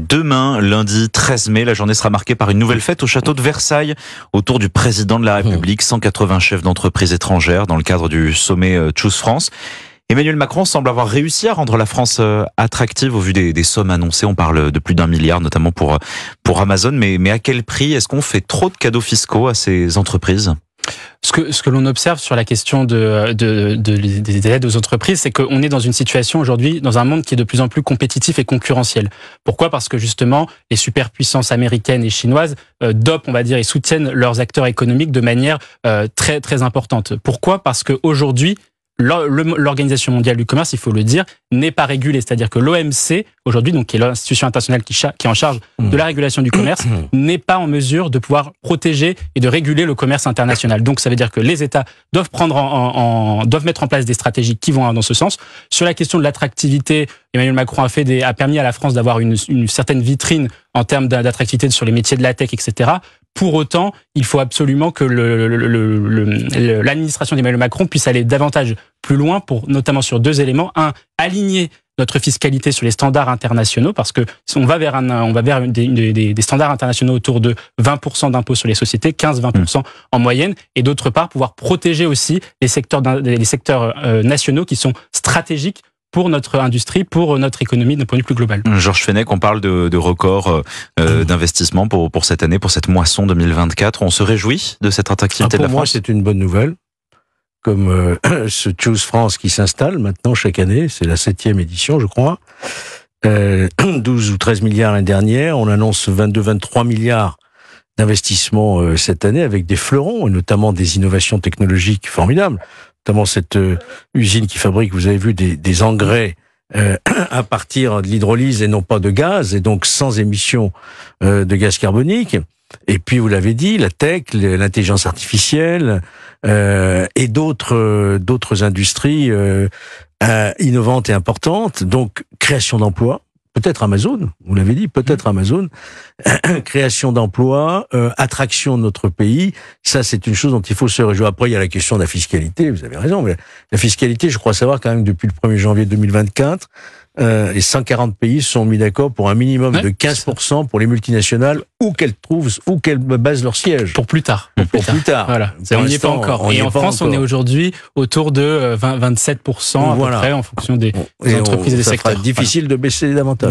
Demain, lundi 13 mai, la journée sera marquée par une nouvelle fête au château de Versailles autour du président de la République. 180 chefs d'entreprises étrangères dans le cadre du sommet Choose France. Emmanuel Macron semble avoir réussi à rendre la France attractive au vu des sommes annoncées. On parle de plus d'1 milliard, notamment pour Amazon. Mais à quel prix? Est-ce qu'on fait trop de cadeaux fiscaux à ces entreprises? Ce que l'on observe sur la question des aides aux entreprises, c'est qu'on est dans une situation aujourd'hui, dans un monde qui est de plus en plus compétitif et concurrentiel. Pourquoi? Parce que justement, les superpuissances américaines et chinoises dopent, on va dire, et soutiennent leurs acteurs économiques de manière très très importante. Pourquoi? Parce qu'aujourd'hui, l'Organisation mondiale du commerce, il faut le dire, n'est pas régulée. C'est-à-dire que l'OMC, aujourd'hui, donc qui est l'institution internationale qui est en charge de la régulation du commerce, n'est pas en mesure de pouvoir protéger et de réguler le commerce international. Donc ça veut dire que les États doivent doivent mettre en place des stratégies qui vont dans ce sens. Sur la question de l'attractivité, Emmanuel Macron a permis à la France d'avoir une certaine vitrine en termes d'attractivité sur les métiers de la tech, etc. Pour autant, il faut absolument que l'administration d'Emmanuel Macron puisse aller davantage plus loin, notamment sur deux éléments. Un, aligner notre fiscalité sur les standards internationaux, parce que on va vers des standards internationaux autour de 20% d'impôts sur les sociétés, 15-20% en moyenne, et d'autre part pouvoir protéger aussi les secteurs nationaux qui sont stratégiques pour notre industrie, pour notre économie d'un point de vue plus global. Georges Fenech, on parle de records d'investissement pour cette année, pour cette moisson 2024. On se réjouit de cette attractivité de la France? Pour moi, c'est une bonne nouvelle. Comme ce Choose France qui s'installe maintenant chaque année, c'est la 7e édition, je crois. 12 ou 13 milliards l'année dernière, on annonce 22-23 milliards d'investissements cette année avec des fleurons, et notamment des innovations technologiques formidables. Notamment cette usine qui fabrique, vous avez vu, des engrais à partir de l'hydrolyse et non pas de gaz, et donc sans émission de gaz carbonique. Et puis, vous l'avez dit, la tech, l'intelligence artificielle et d'autres industries innovantes et importantes. Donc, création d'emplois. Peut-être Amazon, vous l'avez dit, peut-être Amazon, création d'emplois, attraction de notre pays, ça c'est une chose dont il faut se réjouir. Après il y a la question de la fiscalité, vous avez raison, mais la fiscalité, je crois savoir quand même que depuis le 1er janvier 2024, les 140 pays se sont mis d'accord pour un minimum de 15% pour les multinationales où qu'elles basent leur siège. Pour plus tard. Pour plus tard. Voilà. On n'y est pas encore. Et en France, on est aujourd'hui autour de 27% à peu près en fonction des entreprises et des secteurs. Ça sera difficile de baisser davantage.